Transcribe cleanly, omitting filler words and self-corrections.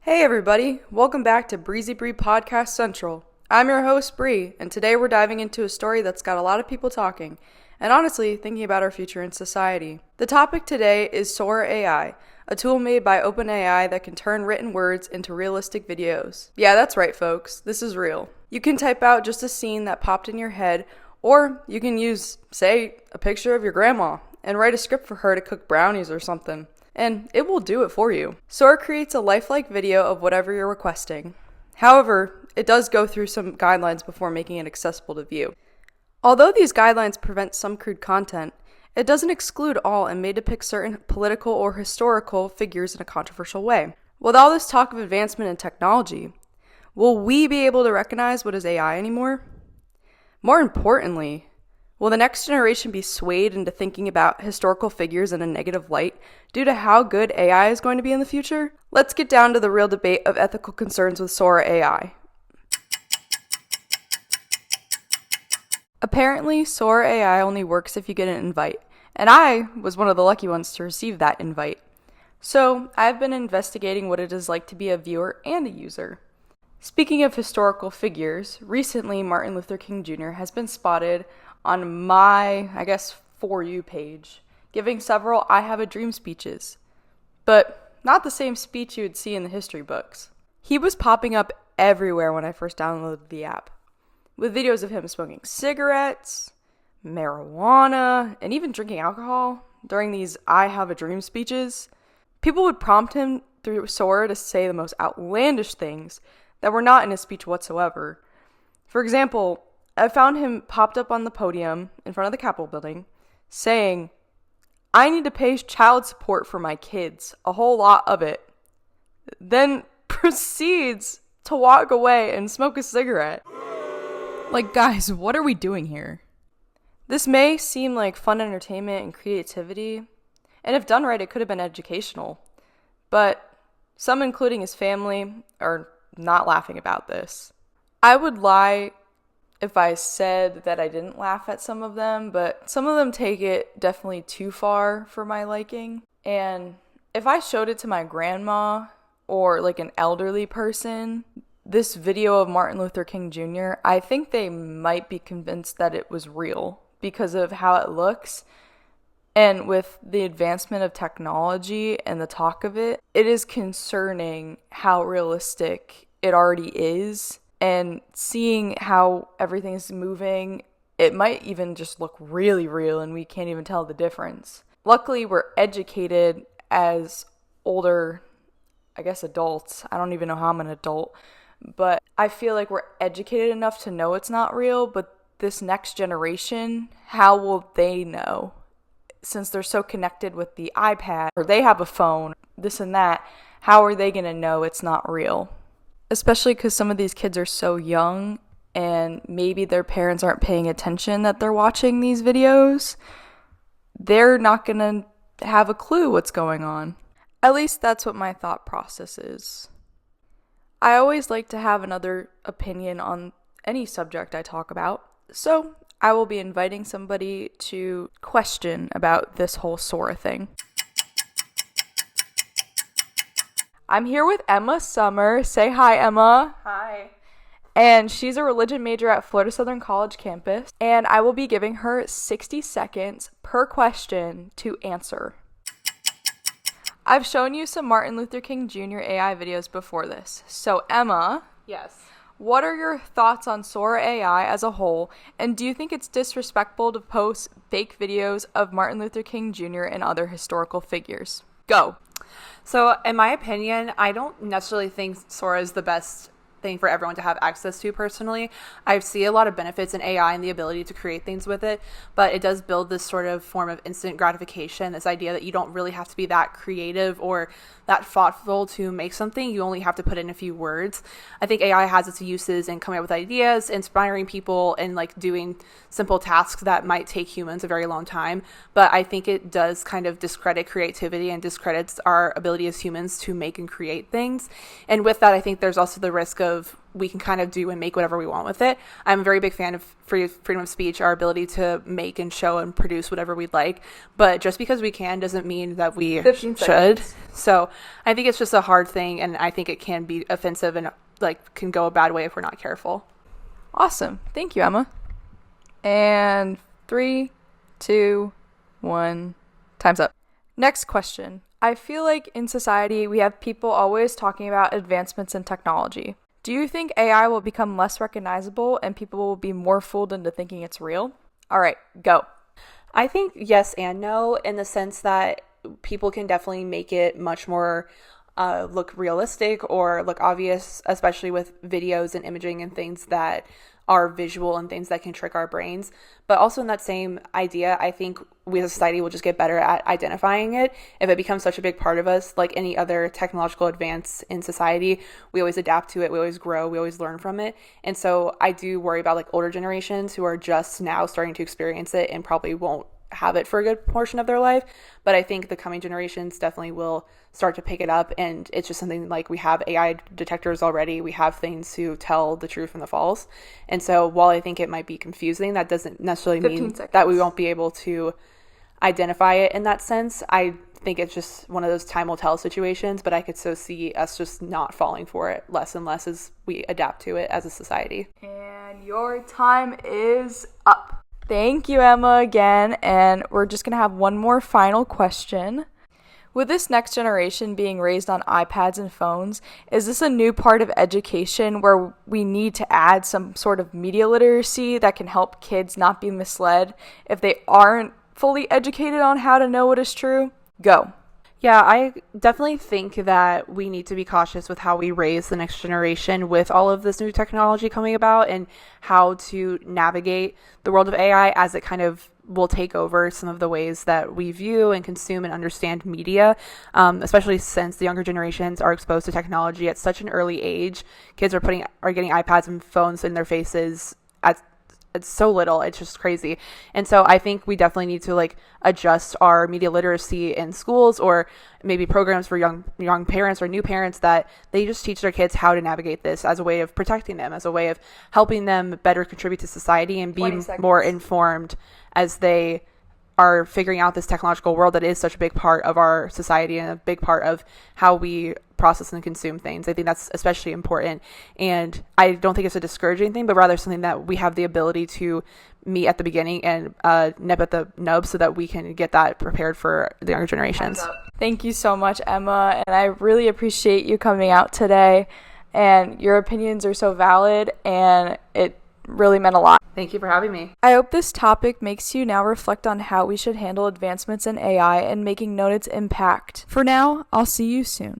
Hey everybody, welcome back to Brie Podcast Central. I'm your host Brie, and today we're diving into a story that's got a lot of people talking, and honestly thinking about our future in society. The topic today is Sora AI, a tool made by OpenAI that can turn written words into realistic videos. Yeah, that's right folks, this is real. You can type out just a scene that popped in your head, or you can use, say, a picture of your grandma, and write a script for her to cook brownies or something. And it will do it for you. Sora creates a lifelike video of whatever you're requesting. However, it does go through some guidelines before making it accessible to view. Although these guidelines prevent some crude content, it doesn't exclude all and may depict certain political or historical figures in a controversial way. With all this talk of advancement in technology, will we be able to recognize what is AI anymore? More importantly, will the next generation be swayed into thinking about historical figures in a negative light due to how good AI is going to be in the future? Let's get down to the real debate of ethical concerns with Sora AI. Apparently, Sora AI only works if you get an invite, and I was one of the lucky ones to receive that invite. So, I've been investigating what it is like to be a viewer and a user. Speaking of historical figures, recently Martin Luther King Jr. has been spotted on my, For You page, giving several I Have a Dream speeches, but not the same speech you would see in the history books. He was popping up everywhere when I first downloaded the app, with videos of him smoking cigarettes, marijuana, and even drinking alcohol during these I Have a Dream speeches. People would prompt him through Sora to say the most outlandish things that were not in his speech whatsoever. For example, I found him popped up on the podium in front of the Capitol building saying, "I need to pay child support for my kids, a whole lot of it." Then proceeds to walk away and smoke a cigarette. Like, guys, what are we doing here? This may seem like fun entertainment and creativity, and if done right, it could have been educational. But some, including his family, are not laughing about this. I would lie if I said that I didn't laugh at some of them, but some of them take it definitely too far for my liking. And if I showed it to my grandma or like an elderly person, this video of Martin Luther King Jr., I think they might be convinced that it was real because of how it looks. And with the advancement of technology and the talk of it, it is concerning how realistic it already is. And seeing how everything's moving, it might even just look really real and we can't even tell the difference. Luckily, we're educated as older, adults. I don't even know how I'm an adult, but I feel like we're educated enough to know it's not real. But this next generation, how will they know? Since they're so connected with the iPad, or they have a phone, this and that, how are they going to know it's not real? Especially because some of these kids are so young and maybe their parents aren't paying attention that they're watching these videos. They're not going to have a clue what's going on. At least that's what my thought process is. I always like to have another opinion on any subject I talk about, so I will be inviting somebody to question about this whole Sora thing. I'm here with Emma Summer. Say hi, Emma. Hi. And she's a religion major at Florida Southern College campus. And I will be giving her 60 seconds per question to answer. I've shown you some Martin Luther King Jr. AI videos before this. So, Emma. Yes. What are your thoughts on Sora AI as a whole? And do you think it's disrespectful to post fake videos of Martin Luther King Jr. and other historical figures? Go. So, in my opinion, I don't necessarily think Sora is the best thing for everyone to have access to personally. I see a lot of benefits in AI and the ability to create things with it, but it does build this sort of form of instant gratification, this idea that you don't really have to be that creative or that thoughtful to make something. You only have to put in a few words. I think AI has its uses in coming up with ideas, inspiring people, and like doing simple tasks that might take humans a very long time. But I think it does kind of discredit creativity and discredits our ability as humans to make and create things. And with that, I think there's also the risk of of we can kind of do and make whatever we want with it. I'm a very big fan of freedom of speech, our ability to make and show and produce whatever we'd like. But just because we can doesn't mean that we 15 should. seconds. So I think it's just a hard thing, and I think it can be offensive and like can go a bad way if we're not careful. Awesome. Thank you, Emma. And 3, 2, 1, time's up. Next question. I feel like in society we have people always talking about advancements in technology. Do you think AI will become less recognizable and people will be more fooled into thinking it's real? All right, go. I think yes and no, in the sense that people can definitely make it much more look realistic or look obvious, especially with videos and imaging and things that are visual and things that can trick our brains. But also in that same idea, I think we as a society will just get better at identifying it. If it becomes such a big part of us, like any other technological advance in society, we always adapt to it, we always grow, we always learn from it. And so I do worry about like older generations who are just now starting to experience it and probably won't have it for a good portion of their life. But I think the coming generations definitely will start to pick it up, and it's just something like we have AI detectors already, we have things to tell the true from the false. And so while I think it might be confusing, that doesn't necessarily mean that we won't be able to identify it in that sense. I think it's just one of those time will tell situations, but I could so see us just not falling for it less and less as we adapt to it as a society. And your time is up. Thank you, Emma, again. And we're just going to have one more final question. With this next generation being raised on iPads and phones, is this a new part of education where we need to add some sort of media literacy that can help kids not be misled if they aren't fully educated on how to know what is true? Go. Yeah, I definitely think that we need to be cautious with how we raise the next generation with all of this new technology coming about and how to navigate the world of AI as it kind of will take over some of the ways that we view and consume and understand media, especially since the younger generations are exposed to technology at such an early age. Kids are getting iPads and phones in their faces at it's so little. It's just crazy. And so I think we definitely need to like adjust our media literacy in schools, or maybe programs for young parents or new parents, that they just teach their kids how to navigate this as a way of protecting them, as a way of helping them better contribute to society and be more informed as they are figuring out this technological world that is such a big part of our society and a big part of how we process and consume things. I think that's especially important. And I don't think it's a discouraging thing, but rather something that we have the ability to meet at the beginning and nip at the nub so that we can get that prepared for the younger generations. Thank you so much, Emma. And I really appreciate you coming out today. And your opinions are so valid, and it really meant a lot. Thank you for having me. I hope this topic makes you now reflect on how we should handle advancements in AI and making known its impact. For now, I'll see you soon.